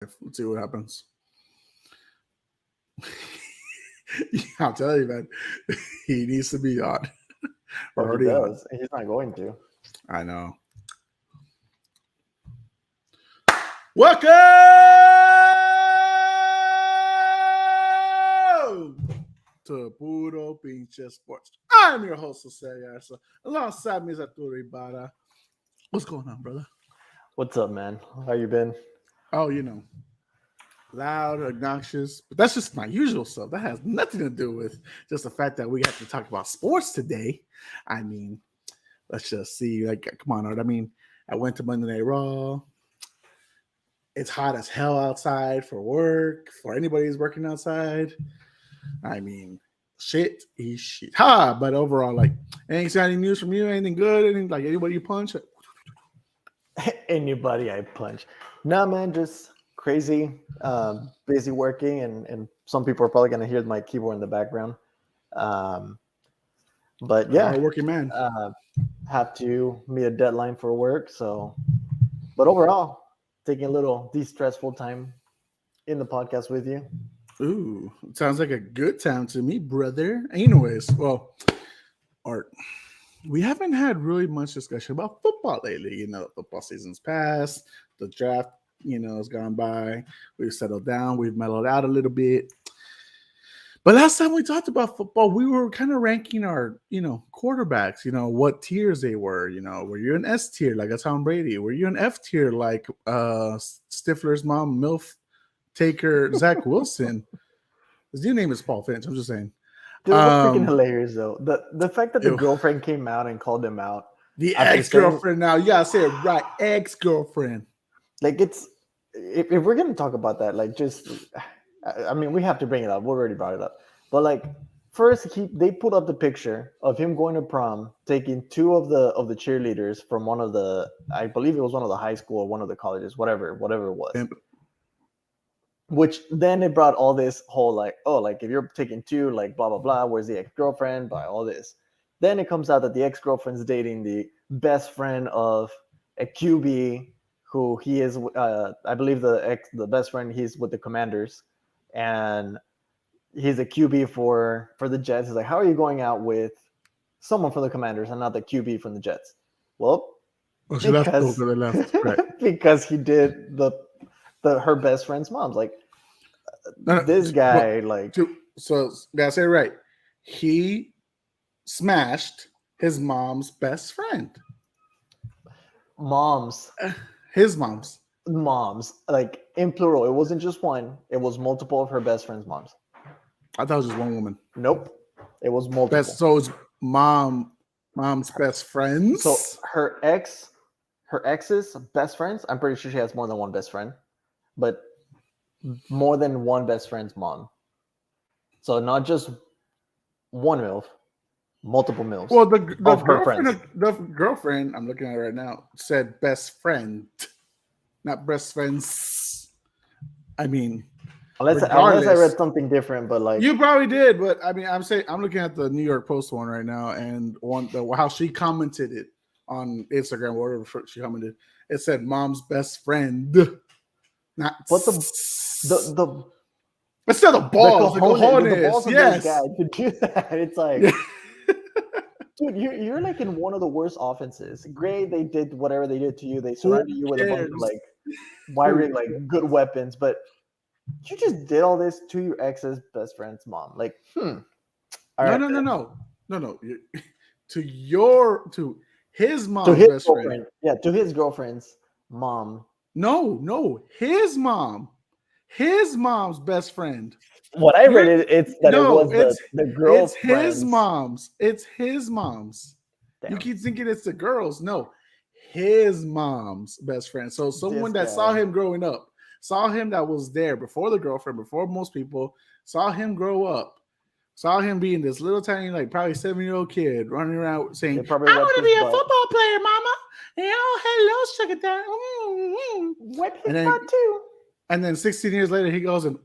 Let's see what happens. I'll tell you, man. He needs to be on. We're Well, he already on. does. He's not going to. I know. Welcome to Puro, Pinche Sports. I'm your host, Jose Yarza. Alongside me is Arturo Ibarra. What's going on, brother? What's up, man? How you been? Oh, loud, obnoxious, but that's just my usual stuff. That has nothing to do with just the fact that we have to talk about sports today. I mean, let's just see. Like, come on, Art. I mean, I went to Monday Night Raw. It's hot as hell outside for work, for anybody who's working outside. I mean, shit is shit. Ha! But overall, like, any news from you? Anything good? Anything like anybody you punch? Anybody I punch? Nah, man, just crazy, busy working, and some people are probably gonna hear my keyboard in the background. But yeah, Working man. Have to meet a deadline for work. So, but overall, taking a little de-stressful time in the podcast with you. Ooh, sounds like a good time to me, brother. Anyways, well, Art, we haven't had really much discussion about football lately. Football season's passed, the draft, has gone by. We've settled down, we've mellowed out a little bit. But last time we talked about football, we were kind of ranking our, quarterbacks, what tiers they were. Were you an S tier like a Tom Brady? Were you an F tier like Stifler's mom, MILF Taker, Zach Wilson? His new name is Paul Finch. I'm just saying. Dude, it was freaking hilarious though. The fact that the girlfriend came out and called him out. The ex-girlfriend now. You gotta say it right. Ex-girlfriend. Like, it's if we're gonna talk about that, like, just I mean, we have to bring it up. We already brought it up. But like, first they put up the picture of him going to prom, taking two of the cheerleaders from one of the, I believe it was one of the high school or one of the colleges, whatever it was. Which then it brought all this whole like, oh, like if you're taking two, like blah, blah, blah, where's the ex-girlfriend, by all this. Then it comes out that the ex-girlfriend's dating the best friend of a QB who he is, I believe the best friend, he's with the Commanders. And he's a QB for the Jets. He's like, how are you going out with someone from the Commanders and not the QB from the Jets? Well, because he did her best friend's mom's. Like, this guy, so gotta say it right. He smashed his mom's best friend. His mom's, like, in plural. It wasn't just one. It was multiple of her best friend's moms. I thought it was just one woman. Nope. It was multiple. So it's mom's best friends. So her ex's best friends, I'm pretty sure she has more than one best friend, but more than one best friend's mom. So not just one MILF, multiple MILFs. Well, the girlfriend, I'm looking at it right now, said best friend. Not best friends. I mean, unless I read something different, but like, you probably did. But I mean, I'm looking at the New York Post one right now, and how she commented it on Instagram, whatever she commented. It said mom's best friend. Not what the instead of balls, the cojones. Yes, guy to do that. It's like, dude, you're like in one of the worst offenses. Great, they did whatever they did to you. They surrounded you with a bunch of like wiring, like good weapons, but you just did all this to your ex's best friend's mom. Like, No. To his mom's best friend. Yeah, to his girlfriend's mom. No, his mom. His mom's best friend. What I read it's that it was the girl's. It's his mom's. It's his mom's. Damn. You keep thinking it's the girl's. No, his mom's best friend. So someone that saw him growing up, saw him that was there before the girlfriend, before most people, saw him grow up, saw him being this little tiny, like probably 7-year-old kid running around saying, I want to be a football player, mama. Hello, sugar daddy. Wet his butt too. And then 16 years later, he goes and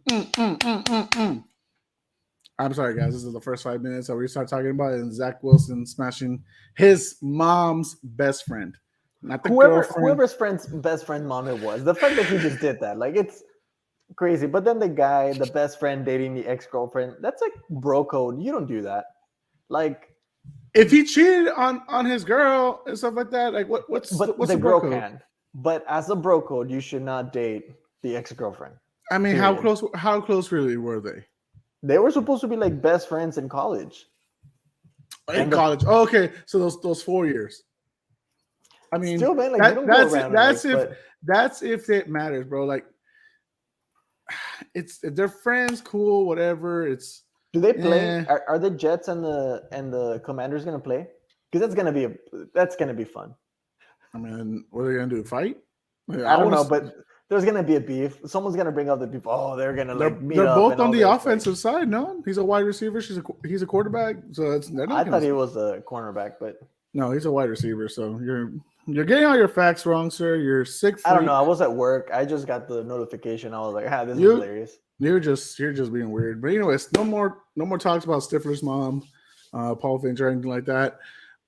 I'm sorry, guys. This is the first 5 minutes that we start talking about it, and Zach Wilson smashing his mom's best friend. Not the whoever's friend's best friend mom it was. The fact that he just did that, like, it's crazy. But then the best friend dating the ex-girlfriend, that's like bro code. You don't do that. Like, If he cheated on his girl and stuff like that, like what's but the the bro girl code? can. But as a bro code, you should not date the ex-girlfriend. I mean, Period. how close really were they? They were supposed to be like best friends in college. In college. Oh, okay. So those 4 years. I mean, still, man, like you don't go around. That's if it matters, bro. Like, it's they're friends, cool, whatever. It's do they play? Are the Jets and the Commanders gonna play? Because that's gonna be fun. I mean, what are they gonna do? Fight? I don't know, but there's gonna be a beef. Someone's gonna bring up the people. Oh, they're gonna like meet they're up. Both on the offensive side. No, he's a wide receiver. He's a quarterback. So I thought he was a cornerback, but no, he's a wide receiver. So you're getting all your facts wrong, sir. You're sick. I don't know. I was at work. I just got the notification. I was like, this is hilarious. You're just being weird. But anyways, no more talks about Stifler's mom, Paul Finch, or anything like that.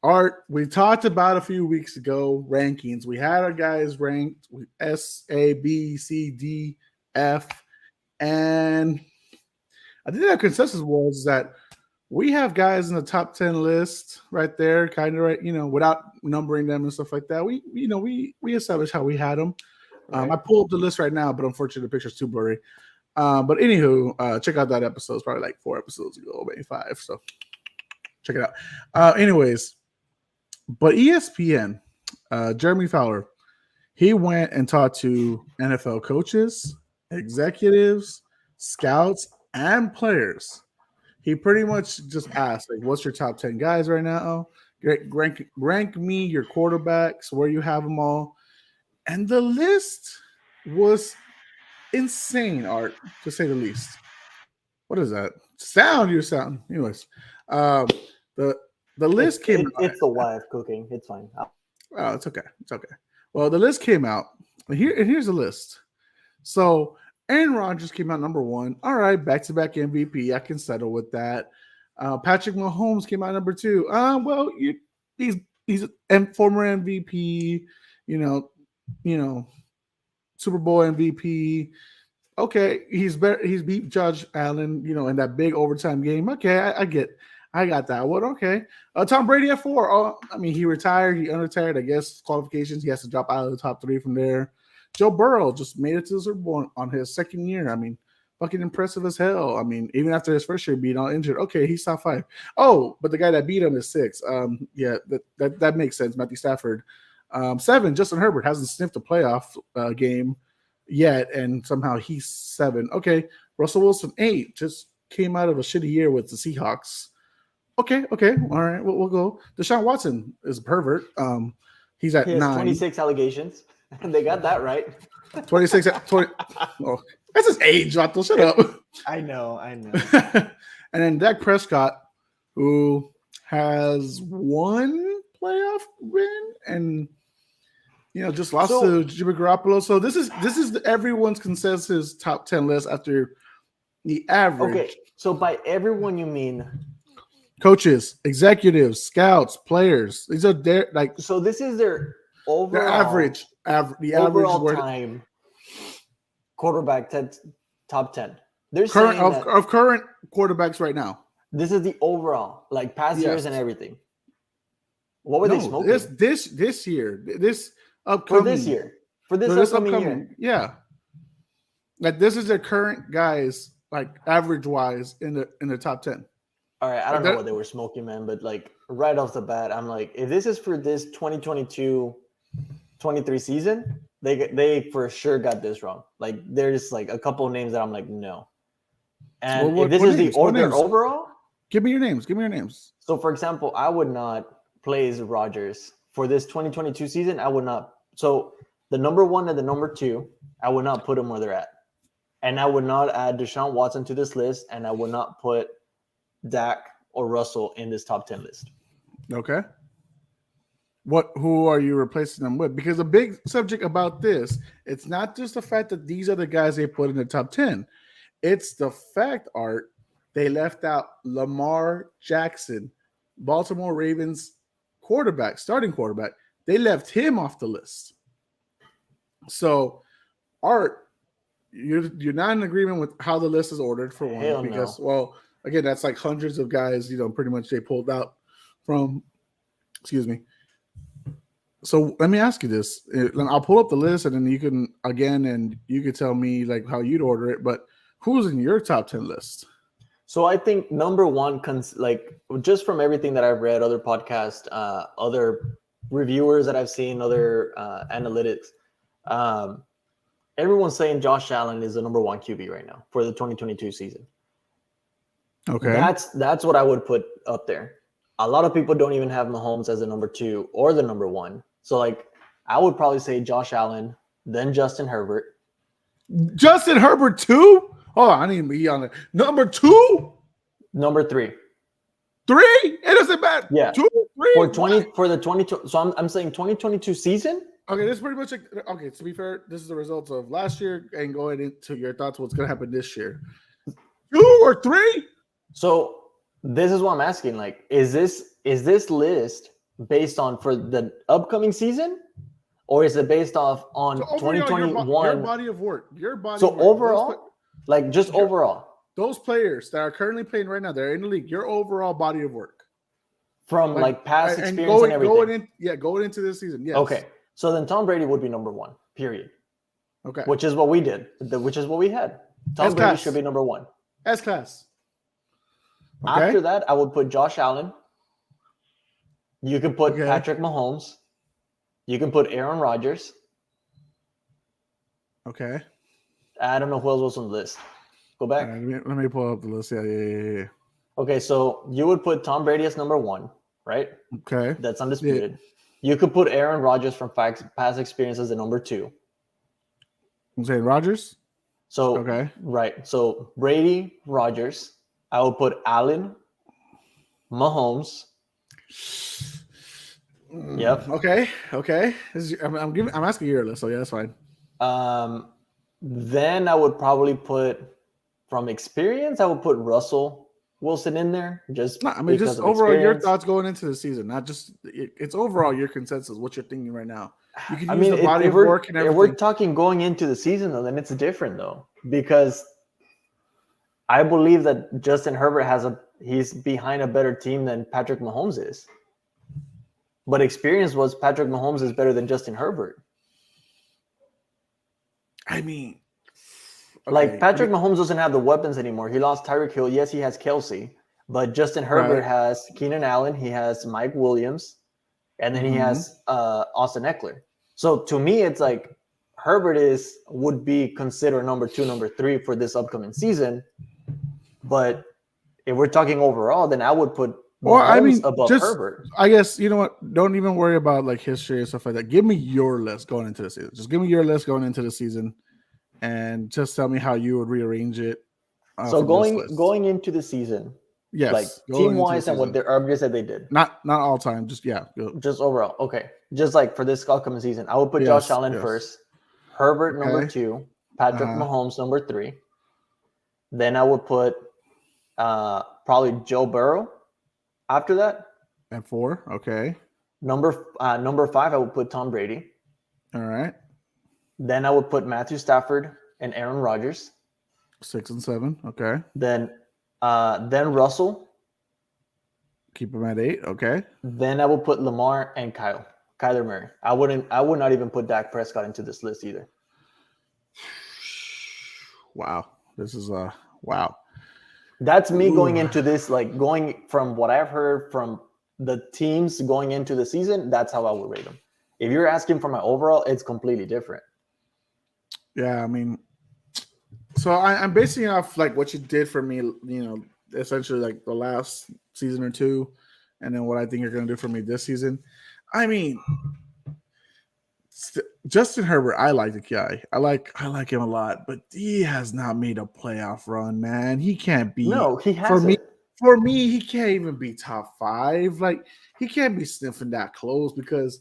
Art, we talked about a few weeks ago rankings. We had our guys ranked S, A, B, C, D, F, and I think our consensus was that we have guys in the top 10 list right there, kind of right, without numbering them and stuff like that. We established how we had them. Right. I pulled up the list right now, but unfortunately the picture's too blurry. But anywho, check out that episode. It's probably like 4 episodes ago, maybe 5. So check it out. Anyways, but ESPN, Jeremy Fowler, he went and talked to NFL coaches, executives, scouts, and players. He pretty much just asked, like, what's your top 10 guys right now? Rank me your quarterbacks, where you have them all. And the list was insane, Art, to say the least. What is that? You're sound. Anyways, the list came out. It's the wife cooking. It's fine. Oh, it's okay. It's okay. Well, the list came out. Here's the list. So Aaron Rodgers came out number 1. All right, back-to-back MVP. I can settle with that. Patrick Mahomes came out number 2. Well, he's a former MVP. Super Bowl MVP. Okay, he's better. He's beat Josh Allen. In that big overtime game. Okay, I got that one. Okay. Tom Brady at 4. Oh, I mean, he retired. He unretired. I guess qualifications. He has to drop out of the top 3 from there. Joe Burrow just made it to the Super Bowl on his second year. I mean, fucking impressive as hell. I mean, even after his first year being all injured. Okay, he's top 5. Oh, but the guy that beat him is 6. Yeah, that makes sense. Matthew Stafford. 7, Justin Herbert hasn't sniffed a playoff game yet, and somehow he's 7. Okay, Russell Wilson 8, just came out of a shitty year with the Seahawks. Okay, all right, we'll go. Deshaun Watson is a pervert. He's at 9. 26 allegations, and they got that right. 26 at 20. Oh, that's his age, Vato. Shut up. I know. And then Dak Prescott, who has 1 playoff win and just lost to Jimmy Garoppolo. So this is everyone's consensus top 10 list after the average. Okay, so by everyone you mean coaches, executives, scouts, players. These are their So this is their overall their average. The overall average time quarterback top 10. They're current saying of current quarterbacks right now. This is the overall, like past years and everything. What were they smoking? This year. This upcoming. For this year. For this upcoming year. Yeah. Like this is their current guys, like average wise in the top 10. All right, I don't know what they were smoking, man, but like right off the bat, I'm like, if this is for this 2022-23 season, they for sure got this wrong. Like there's like a couple of names that I'm like, no. And if this is the order overall, give me your names. So for example, I would not place Rodgers for this 2022 season. I would not. So the number 1 and the number 2, I would not put them where they're at. And I would not add Deshaun Watson to this list, and I would not put Dak or Russell in this top 10 list. Okay. Who are you replacing them with? Because the big subject about this, it's not just the fact that these are the guys they put in the top 10. It's the fact, Art, they left out Lamar Jackson, Baltimore Ravens starting quarterback. They left him off the list. So, Art, you're not in agreement with how the list is ordered for one, Hell because no. well, again, that's like hundreds of guys. Pretty much they pulled out from. Excuse me. So let me ask you this. I'll pull up the list, and then you can tell me like how you'd order it. But who's in your top 10 list? So I think number one, like just from everything that I've read, other podcasts, other reviewers that I've seen, other analytics, everyone's saying Josh Allen is the number one QB right now for the 2022 season. Okay, that's what I would put up there. A lot of people don't even have Mahomes as the number two or the number one. So like I would probably say Josh Allen, then Justin Herbert. Justin Herbert too. Oh, I need to be on it. Number two, number three. It doesn't matter. Yeah, 2, 3 for the 22. So I'm saying 2022 season. Okay, this is pretty much okay. To be fair, this is the results of last year, and going into your thoughts, what's going to happen this year? 2 or 3. So this is what I'm asking. Like, is this list based on for the upcoming season, or is it based off on 2021? Your body of work. So overall, like just overall, those players that are currently playing right now, they're in the league. Your overall body of work from like past experience and everything. Going into this season. Yes. Okay. So then Tom Brady would be number one. Period. Okay. Which is what we did. Which is what we had. Tom Brady should be number one. S-class. Okay. After that, I would put Josh Allen. You can put Patrick Mahomes. You can put Aaron Rodgers. Okay. I don't know who else was on the list. Go back. Right, let me pull up the list. Yeah. Okay, so you would put Tom Brady as number one, right? Okay. That's undisputed. Yeah. You could put Aaron Rodgers from past experience as the number two. I'm saying Rodgers? So, okay. Right. So Brady, Rodgers. I would put Allen, Mahomes. Yep. Okay. I'm asking your list, so yeah, that's fine. Then I would probably put, from experience, I would put Russell Wilson in there. Just overall your thoughts going into the season, not just it's overall your consensus, what you're thinking right now. You can use the body of work and everything. If we're talking going into the season, though, then it's different though, because I believe that Justin Herbert he's behind a better team than Patrick Mahomes is. But experience was Patrick Mahomes is better than Justin Herbert. I mean, like Patrick Mahomes doesn't have the weapons anymore. He lost Tyreek Hill. Yes, he has Kelsey, but Justin Herbert has Keenan Allen. He has Mike Williams, and then he has Austin Eckler. So to me, it's like Herbert would be considered number 2, number 3 for this upcoming season. But if we're talking overall, then I would put Mahomes above Herbert. I guess, you know what? Don't even worry about like history and stuff like that. Give me your list going into the season. Just give me your list going into the season, and just tell me how you would rearrange it. So going into the season, yes, like team wise and what their upgrades that they did. Not all time, just just overall. Okay, just like for this upcoming season, I would put Josh Allen first, Herbert number 2, Patrick Mahomes number 3. Then I would put probably Joe Burrow after that. At 4, okay. Number 5, I would put Tom Brady. All right. Then I would put Matthew Stafford and Aaron Rodgers. 6 and 7, okay. Then Russell. Keep him at 8, okay. Then I would put Lamar and Kyler Murray. I would not even put Dak Prescott into this list either. Wow. This is wow. That's me going into this, like going from what I've heard from the teams going into the season, that's how I would rate them. If you're asking for my overall, it's completely different. Yeah, I mean, so I'm basing it off like what you did for me, essentially like the last season or two, and then what I think you're going to do for me this season. I mean, Justin Herbert, I like the guy. I like him a lot, but he has not made a playoff run, man. He can't be. No, he hasn't. For me, he can't even be top 5. Like, he can't be sniffing that close because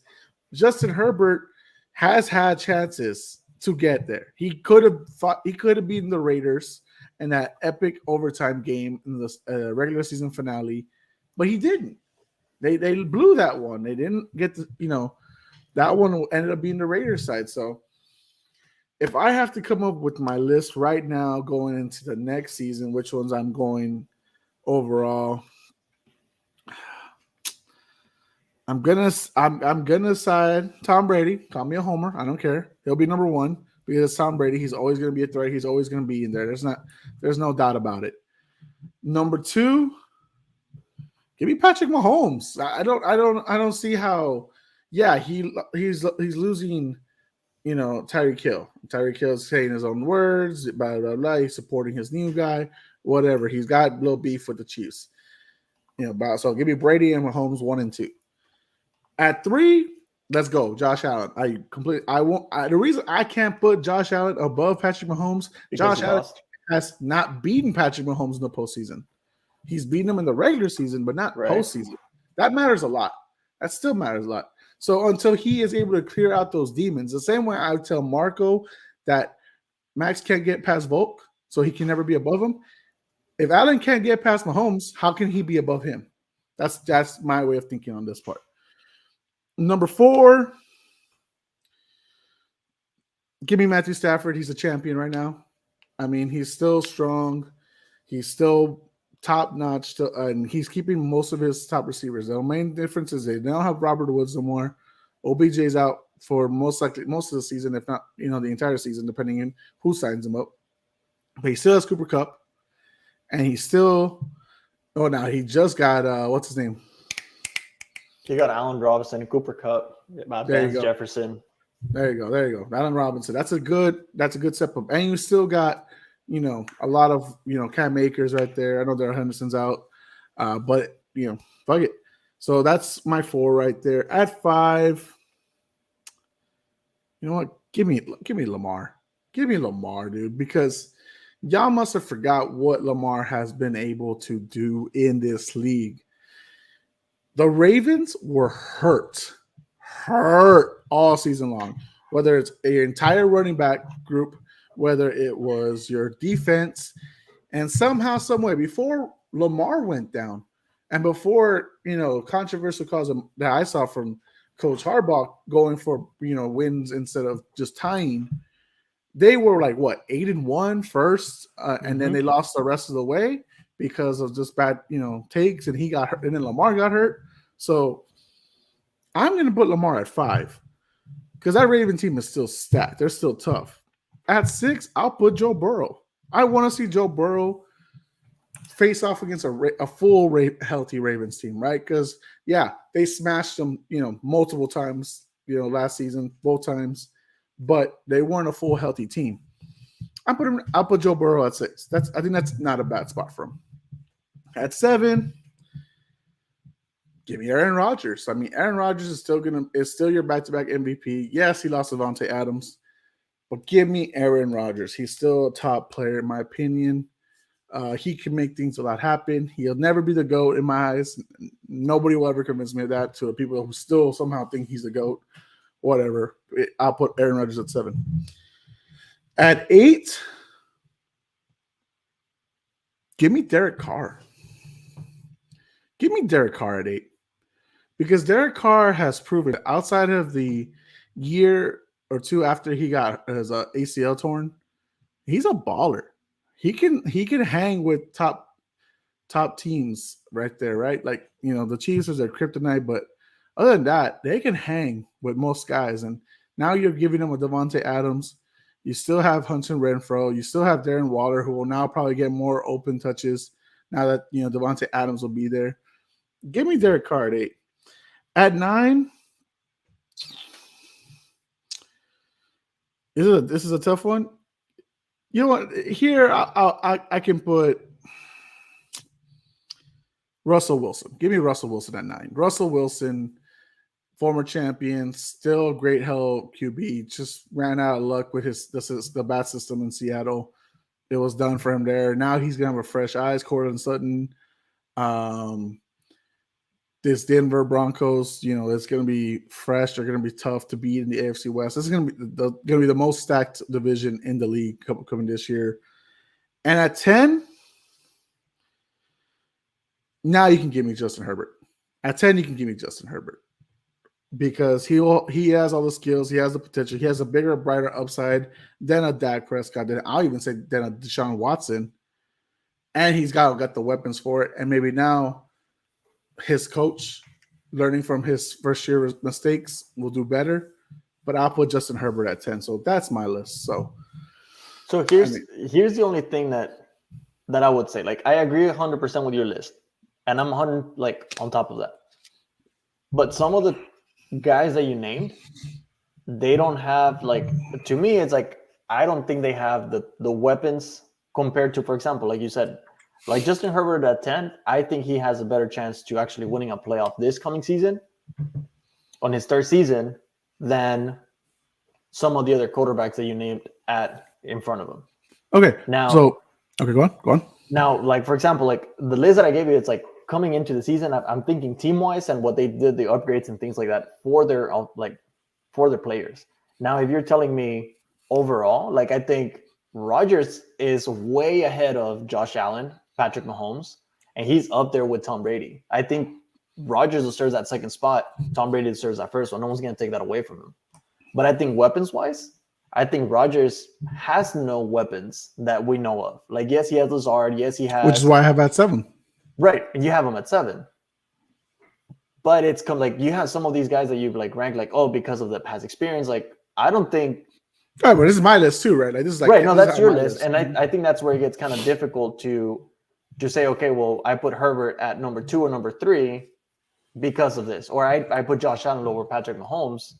Justin Herbert has had chances to get there. He could have beaten the Raiders in that epic overtime game in the regular season finale, but he didn't. They blew that one. They didn't get that one ended up being the Raiders side. So if I have to come up with my list right now going into the next season, which ones I'm going overall, I'm gonna side Tom Brady. Call me a homer. I don't care. He'll be number one because it's Tom Brady. He's always gonna be a threat. He's always gonna be in there. There's no doubt about it. Number two, give me Patrick Mahomes. I don't see how. Yeah, he's losing. Tyreek Hill. Tyreek Hill's saying his own words. Blah blah blah. He's supporting his new guy. Whatever. He's got a little beef with the Chiefs. So give me Brady and Mahomes 1 and 2. At 3, let's go, Josh Allen. The reason I can't put Josh Allen above Patrick Mahomes, Because Josh Allen has not beaten Patrick Mahomes in the postseason. He's beaten him in the regular season, but not postseason. That matters a lot. That still matters a lot. So until he is able to clear out those demons, the same way I tell Marco that Max can't get past Volk, so he can never be above him. If Allen can't get past Mahomes, how can he be above him? That's my way of thinking on this part. Number 4, give me Matthew Stafford. He's a champion right now. I mean, he's still strong. He's still top notch, and he's keeping most of his top receivers. The main difference is they don't have Robert Woods no more. OBJ's out for most of the season, if not the entire season, depending on who signs him up. But he still has Cooper Kupp, and he's still. Oh, now he just got what's his name? You got Allen Robinson, Cooper Kupp, Vance Jefferson. There you go. Allen Robinson. That's a good step up. And you still got, a lot of, Cam Akers right there. I know there are Henderson's out. But fuck it. So that's my 4 right there. At 5, you know what? Give me Lamar. Give me Lamar, dude, because y'all must have forgot what Lamar has been able to do in this league. The Ravens were hurt all season long, whether it's your entire running back group, whether it was your defense, and somehow, some way, before Lamar went down, and before controversial calls that I saw from Coach Harbaugh going for wins instead of just tying, they were like 8-1 first, and then they lost the rest of the way because of just bad takes, and he got hurt, and then Lamar got hurt. So I'm going to put Lamar at 5 because that Raven team is still stacked. They're still tough. At 6, I'll put Joe Burrow. I want to see Joe Burrow face off against a full healthy Ravens team, right? Because, they smashed them, multiple times, last season, both times, but they weren't a full healthy team. I'll put Joe Burrow at 6. I think that's not a bad spot for him. At 7, give me Aaron Rodgers. I mean, Aaron Rodgers is still your back-to-back MVP. Yes, he lost Devontae Adams, but give me Aaron Rodgers. He's still a top player, in my opinion. He can make things a lot happen. He'll never be the GOAT in my eyes. Nobody will ever convince me of that. To the people who still somehow think he's the GOAT, whatever. I'll put Aaron Rodgers at 7. At 8, give me Derek Carr. Give me Derek Carr at 8. Because Derek Carr has proven, outside of the year or two after he got his ACL torn, he's a baller. He can hang with top teams right there, right? Like, the Chiefs is their kryptonite, but other than that, they can hang with most guys. And now you're giving them a Devontae Adams. You still have Hunter Renfrow. You still have Darren Waller, who will now probably get more open touches now that Devontae Adams will be there. Give me Derek Carr at 8. At 9, this is a tough one. You know what? Here I can put Russell Wilson. Give me Russell Wilson at 9. Russell Wilson, former champion, still great hell QB. Just ran out of luck with the bat system in Seattle. It was done for him there. Now he's gonna have a fresh eyes. Cortland Sutton. This Denver Broncos, it's going to be fresh. They're going to be tough to beat in the AFC West. This is going to be the most stacked division in the league coming this year. And at 10, now you can give me Justin Herbert. At 10, you can give me Justin Herbert. because he has all the skills, he has the potential, he has a bigger, brighter upside than a Dak Prescott. I'll even say than a Deshaun Watson, and he's got the weapons for it. And maybe now his coach, learning from his first year mistakes, will do better. But I'll put Justin Herbert at 10. So that's my list. So here's the only thing that I would say. Like, I agree 100% with your list, and I'm 100 like on top of that. But some of the guys that you named, they don't have, like, to me, it's like I don't think they have the weapons compared to, for example, like you said, like Justin Herbert at 10. I think he has a better chance to actually winning a playoff this coming season on his third season than some of the other quarterbacks that you named in front of him. Okay. Now, go on. Now, like, for example, like the list that I gave you, it's like coming into the season, I'm thinking team-wise and what they did, the upgrades and things like that for their players. Now, if you're telling me overall, like, I think Rodgers is way ahead of Josh Allen, Patrick Mahomes, and he's up there with Tom Brady. I think Rodgers deserves that second spot. Tom Brady deserves that first one. No one's going to take that away from him. But I think weapons-wise, I think Rodgers has no weapons that we know of. Like, yes, he has Lazard. Yes, he has. Which is why I have at 7. Right. And you have him at 7. But it's like you have some of these guys that you've like ranked like, oh, because of the past experience. Like, I don't think. Right, but this is my list too, right? Like, this is like right. No, that's your list. And I think that's where it gets kind of difficult to say, okay, well, I put Herbert at number 2 or number 3 because of this. Or I put Josh Allen over Patrick Mahomes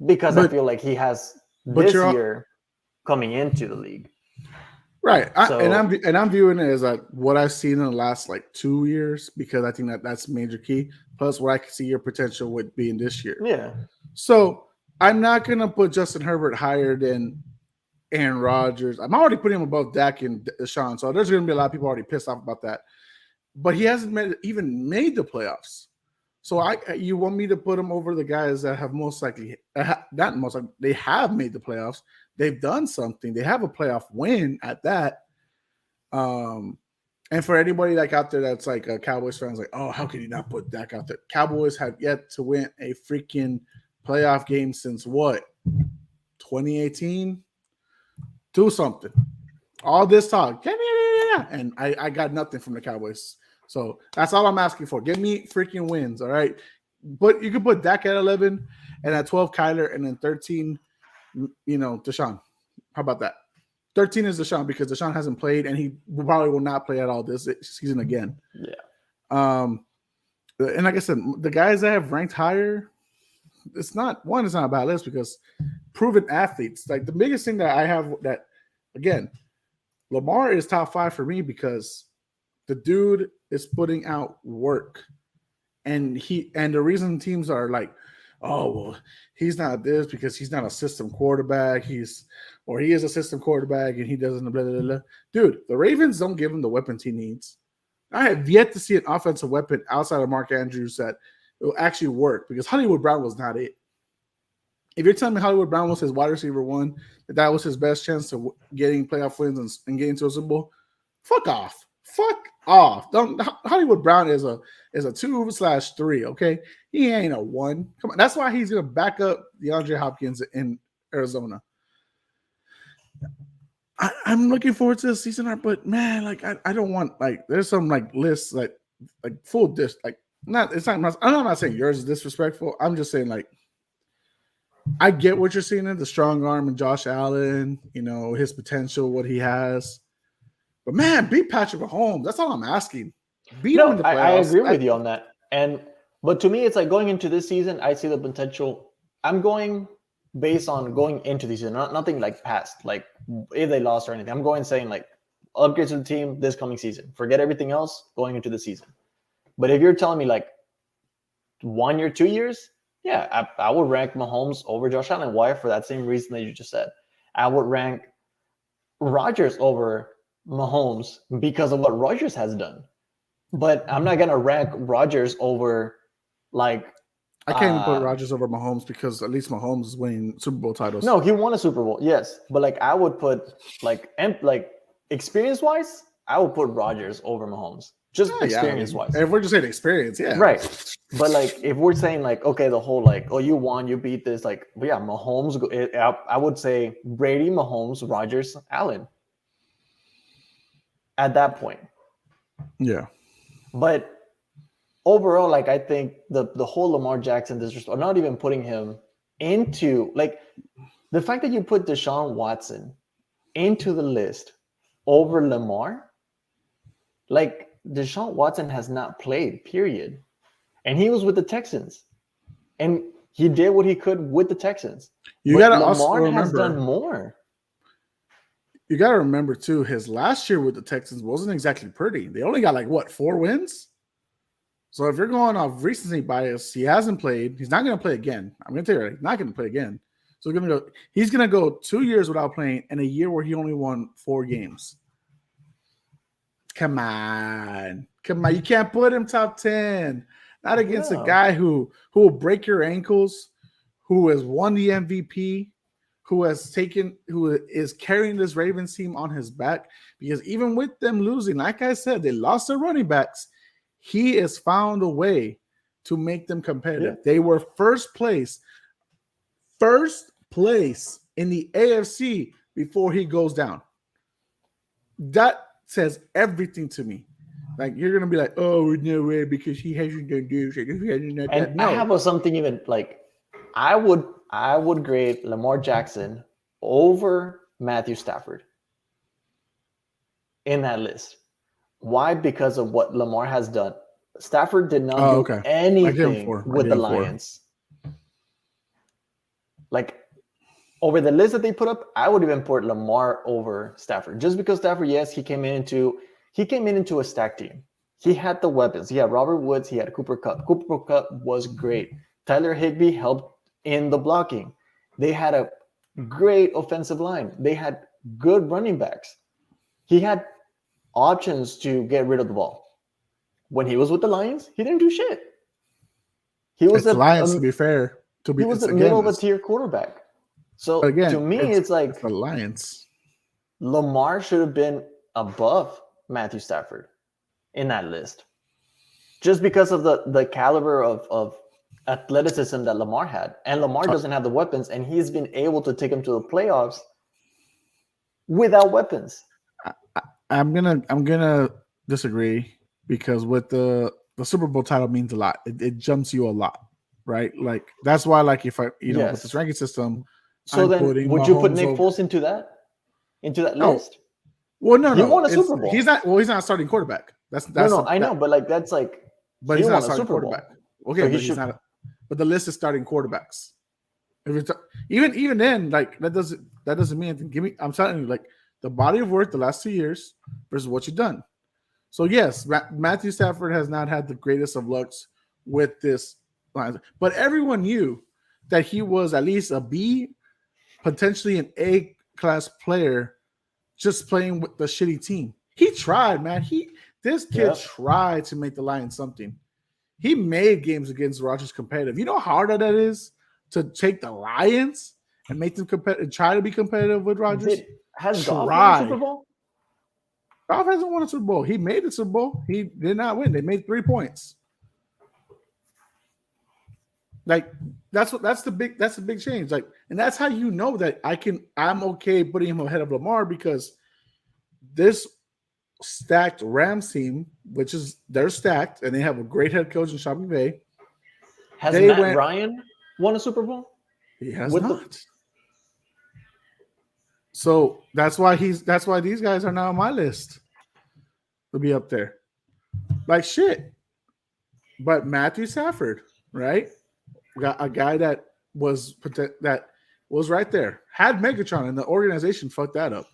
because I feel like he has this year coming into the league. Right. I'm viewing it as like what I've seen in the last like 2 years, because I think that's major key. Plus what I can see your potential with being this year. Yeah. So I'm not gonna put Justin Herbert higher than Aaron Rodgers. I'm already putting him above Dak and Deshaun. So there's gonna be a lot of people already pissed off about that. But he hasn't even made the playoffs. So you want me to put him over the guys that have most likely, not most likely, they have made the playoffs. They've done something. They have a playoff win at that. And for anybody like out there that's like a Cowboys fans, like, oh, how can you not put Dak out there? Cowboys have yet to win a freaking playoff game since what? 2018? Do something. All this talk. And I got nothing from the Cowboys. So that's all I'm asking for. Give me freaking wins, all right? But you can put Dak at 11 and at 12, Kyler, and then 13, Deshaun. How about that? 13 is Deshaun because Deshaun hasn't played, and he probably will not play at all this season again. Yeah. And like I said, the guys that have ranked higher, it's not a bad list because proven athletes. Like the biggest thing that I have that, again, Lamar is top 5 for me because the dude is putting out work, and the reason teams are like, oh, well, he's not this because he's not a system quarterback. He is a system quarterback and he doesn't blah, blah, blah. Dude, the Ravens don't give him the weapons he needs. I have yet to see an offensive weapon outside of Mark Andrews that will actually work because Hollywood Brown was not it. If you're telling me Hollywood Brown was his wide receiver 1, that was his best chance to getting playoff wins and getting to a Super Bowl, fuck off. Fuck off. Hollywood Brown is a 2/3, okay? He ain't a 1. Come on. That's why he's going to back up DeAndre Hopkins in Arizona. I'm looking forward to the season, but man, like I don't want like there's some like lists like full dish like not it's not I'm not saying yours is disrespectful. I'm just saying like I get what you're seeing in the strong arm and Josh Allen, his potential, what he has. But man, beat Patrick Mahomes. That's all I'm asking. Beat him in the playoffs. I agree with you on that. But to me, it's like going into this season, I see the potential. I'm going based on going into the season, nothing like past, like if they lost or anything. I'm going saying like upgrades to the team this coming season. Forget everything else going into the season. But if you're telling me like 1 year, 2 years, yeah, I would rank Mahomes over Josh Allen. Why? For that same reason that you just said. I would rank Rodgers over Mahomes because of what Rodgers has done. But I'm not gonna rank Rodgers over like I can't even put Rodgers over Mahomes because at least Mahomes is winning Super Bowl titles. No, he won a Super Bowl, yes. But like I would put like experience wise, I would put Rodgers over Mahomes. just Oh, yeah, I mean, experience wise. if we're just saying experience, yeah. Right. But like, if we're saying like, okay, the whole like, oh, you won, you beat this, like, yeah, Mahomes. I would say Brady, Mahomes, Rodgers, Allen. At that point, Yeah. but overall, like, I think the whole Lamar Jackson disrespect, not even putting him into like the fact that you put Deshaun Watson into the list over Lamar, like Deshaun Watson has not played, period. And he was with the Texans. And he did what he could with the Texans. You But gotta also Lamar has remember. done more. You gotta remember too. His last year with the Texans wasn't exactly pretty. They only got like what 4 wins. So if you're going off recency bias, he hasn't played. He's not going to play again. I'm going to tell you, he's not going to play again. So he's going to go 2 years without playing and a year where he only won 4 games. Come on. You can't put him top 10. Not against a guy who will break your ankles, who has won the MVP, who is carrying this Ravens team on his back. Because even with them losing, like I said, they lost their running backs. He has found a way to make them competitive. Yeah. They were first place in the AFC before he goes down. That says everything to me. Like, you're gonna be like, oh, no way, because he hasn't done this. And no. I have something even like, I would grade Lamar Jackson over Matthew Stafford in that list. Why? Because of what Lamar has done. Stafford did not do anything with the Lions. Like, over the list that they put up, I would even put Lamar over Stafford. Just because Stafford, yes, he came in into a stacked team. He had the weapons. He had Robert Woods. He had Cooper Kupp. Cooper Kupp was great. Tyler Higbee helped in the blocking. They had a great offensive line. They had good running backs. He had options to get rid of the ball. When he was with the Lions, he didn't do shit. He was the Lions, to be fair. He was the middle of a tier quarterback. So again, to me, it's like the Lions. Lamar should have been above Matthew Stafford in that list, just because of the caliber of athleticism that Lamar had. And Lamar doesn't have the weapons, and he's been able to take him to the playoffs without weapons. I'm gonna disagree, because with the Super Bowl title means a lot. It jumps you a lot, right? Like, that's why, like, if I with this ranking system, so then would you put Nick Foles into that list? Well, no, he won a Super Bowl. He's not a starting quarterback. That's I know, but like, that's like, but he's not a starting quarterback. Okay, so but he's not. But the list is starting quarterbacks. Even then, like, that doesn't mean anything. I'm telling you, like, the body of work the last 2 years versus what you've done. So yes, Matthew Stafford has not had the greatest of lucks with this, but everyone knew that he was at least a B, potentially an A class player, just playing with the shitty team. He tried, man. This kid tried to make the Lions something. He made games against Rodgers competitive. You know how hard that is to take the Lions and make them competitive, try to be competitive with Rodgers. Has Goff won a Super Bowl? Goff hasn't won a Super Bowl. He made the Super Bowl. He did not win. They made 3 points. Like, that's the big change. Like, and that's how you know that I'm okay putting him ahead of Lamar, because this stacked Rams team, which is they're stacked and they have a great head coach in Sean McVay. Has Matt Ryan won a Super Bowl? He has not. So that's why these guys are now on my list to be up there. Like, shit. But Matthew Stafford, right? Got a guy that was right there. Had Megatron, and the organization fucked that up.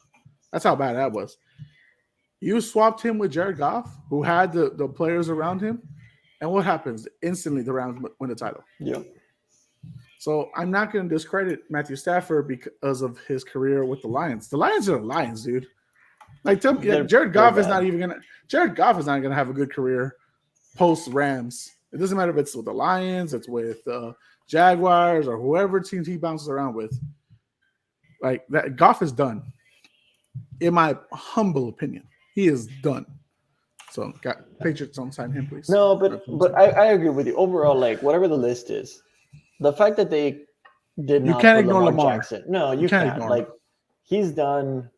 That's how bad that was. You swapped him with Jared Goff, who had the players around him, and what happens? Instantly, the Rams win the title. Yeah. So I'm not going to discredit Matthew Stafford because of his career with the Lions. The Lions are the Lions, dude. Like, tell me, Jared Goff is not gonna have a good career post Rams. It doesn't matter if it's with the Lions, it's with Jaguars, or whoever teams he bounces around with. Like, that Goff is done. In my humble opinion, he is done. So, got Patriots don't sign him, please. No, but I agree with you. Overall, like whatever the list is, the fact that they did You not can't put ignore Lamar Lamar. Jackson. No, You you can't can't. ignore Like him. he's done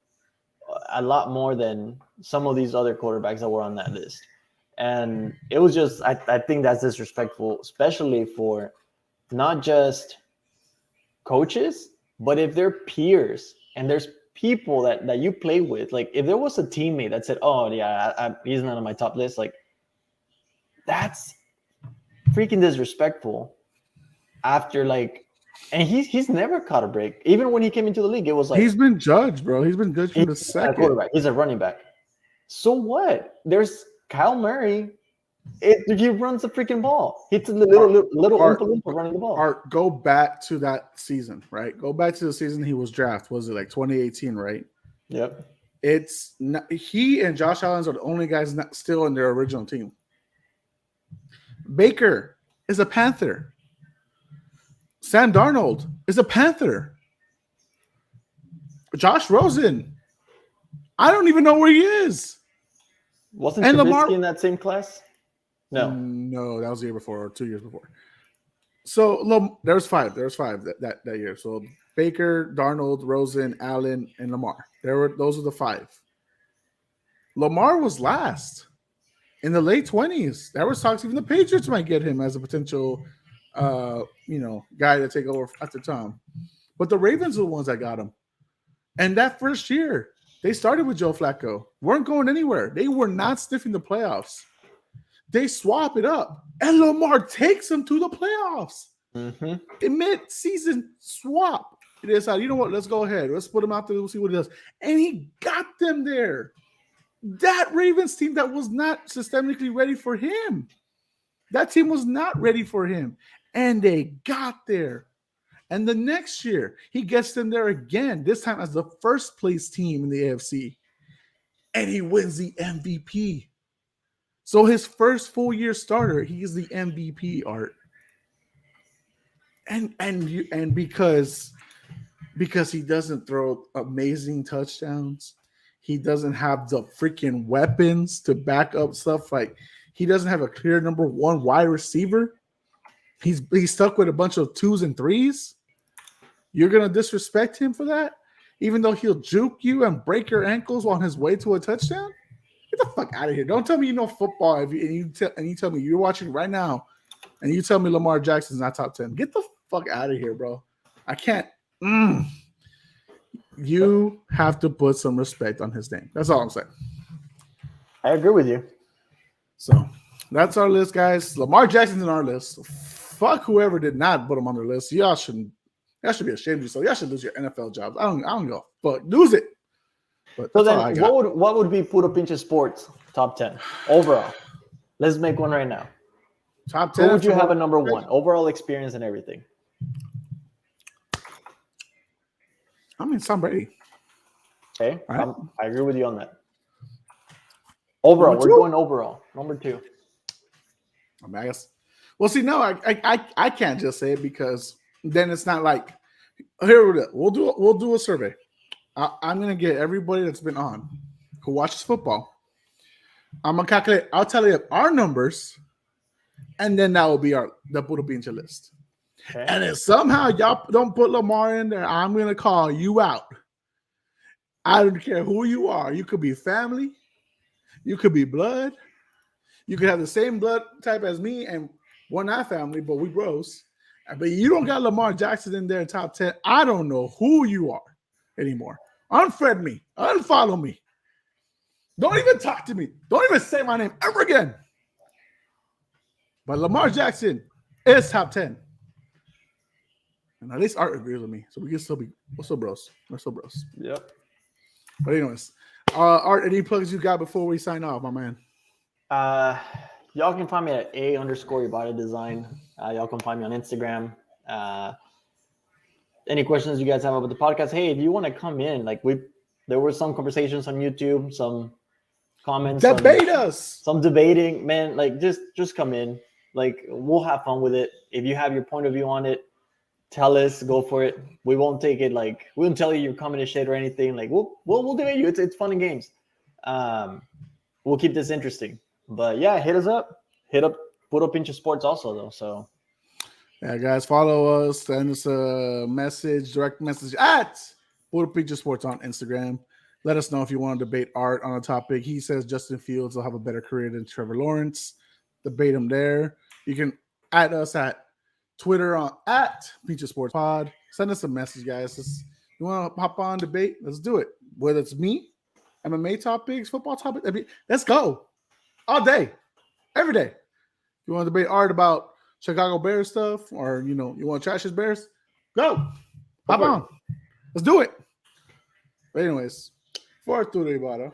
a lot more than some of these other quarterbacks that were on that list. And it was just I think that's disrespectful, especially for not just coaches, but if they're peers and there's people that you play with, like if there was a teammate that said, "Oh yeah, he's not on my top list," like that's freaking disrespectful. After like, and he's never caught a break. Even when he came into the league, it was like He's been judged, bro. He's been judged from the he's not a second. quarterback. He's a running back. So what? There's Kyle Murray. He runs the freaking ball. He's a little Oompa Loompa running the ball. Art, go back to that season, right? Go back to the season he was drafted. Was it like 2018, right? Yep. It's not, he and Josh Allen are the only guys not still in their original team. Baker is a Panther. Sam Darnold is a Panther. Josh Rosen, I don't even know where he is. Wasn't And Trubisky Lamar in that same class? No, that was the year before or 2 years before. So there's five. There's five that year. So Baker, Darnold, Rosen, Allen, and Lamar. Those are the five. Lamar was last in the late 20s. There was talks even the Patriots might get him as a potential, guy to take over after Tom. But the Ravens are the ones that got him. And that first year, they started with Joe Flacco. Weren't going anywhere. They were not sniffing the playoffs. They swap it up, and Lamar takes them to the playoffs. In mid-season swap. It is you know what? Let's go ahead. Let's put him out there. We'll see what he does. And he got them there. That Ravens team that was not systemically ready for him. That team was not ready for him. And they got there. And the next year, he gets them there again, this time as the first place team in the AFC. And he wins the MVP. So his first full year starter, he is the MVP, Art. And because he doesn't throw amazing touchdowns, he doesn't have the freaking weapons to back up stuff. Like he doesn't have a clear number one wide receiver. He's stuck with a bunch of 2s and 3s. You're gonna disrespect him for that, even though he'll juke you and break your ankles on his way to a touchdown. Get the fuck out of here! Don't tell me you know football and you tell me you're watching right now, and you tell me Lamar Jackson's not top 10. Get the fuck out of here, bro! I can't. You have to put some respect on his name. That's all I'm saying. I agree with you. So that's our list, guys. Lamar Jackson's in our list. Fuck whoever did not put him on the list. Y'all should be ashamed of yourself. Y'all should lose your NFL jobs. I don't go, but lose it. But so then, what would be Puro Pinche Sports top 10 overall? Let's make one right now. Top 10. Who would you have a number one? Overall experience and everything. I mean, Tom Brady. Okay, right. I agree with you on that. Overall, we're going overall. Number 2. I guess. Well, see, no, I can't just say it because then it's not like here we'll do a survey. I'm gonna get everybody that's been on who watches football. I'm gonna calculate. I'll tell you our numbers, and then that will be the Puro Pinche list. Okay. And if somehow y'all don't put Lamar in there, I'm gonna call you out. I don't care who you are. You could be family, you could be blood, you could have the same blood type as me, and we're not family, but we bros. But you don't got Lamar Jackson in there in top 10. I don't know who you are anymore. Unfriend me. Unfollow me. Don't even talk to me. Don't even say my name ever again. But Lamar Jackson is top 10. And at least Art agrees with me. So we can still be, we're still bros. We're still bros. Yep. But anyways, Art, any plugs you got before we sign off, my man? Y'all can find me at _Ibarra Design. Y'all can find me on Instagram. Any questions you guys have about the podcast? Hey, if you want to come in, like there were some conversations on YouTube, some comments, some debating, man. Like just come in. Like we'll have fun with it. If you have your point of view on it, tell us. Go for it. We won't take it like we won't tell you you're coming to shit or anything. Like we'll debate you. It's fun and games. we'll keep this interesting. But yeah, hit us up. Hit up Puro Pinche Sports also though. So Yeah, guys, follow us. Send us a message, direct message at Puro Pinche Sports on Instagram. Let us know if you want to debate Art on a topic. He says Justin Fields will have a better career than Trevor Lawrence. Debate him there. You can add us at Twitter on at Pinche Sports Pod. Send us a message, guys. You want to hop on debate? Let's do it. Whether it's me, MMA topics, football topics, let's go all day, every day. You want to debate Art about Chicago Bears stuff, or you want to trash his Bears? Go, hop on. Let's do it. But anyways, for Arturo Ibarra,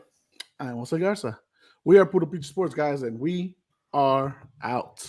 I'm Jose Garza. We are Puro Pinche Sports, guys, and we are out.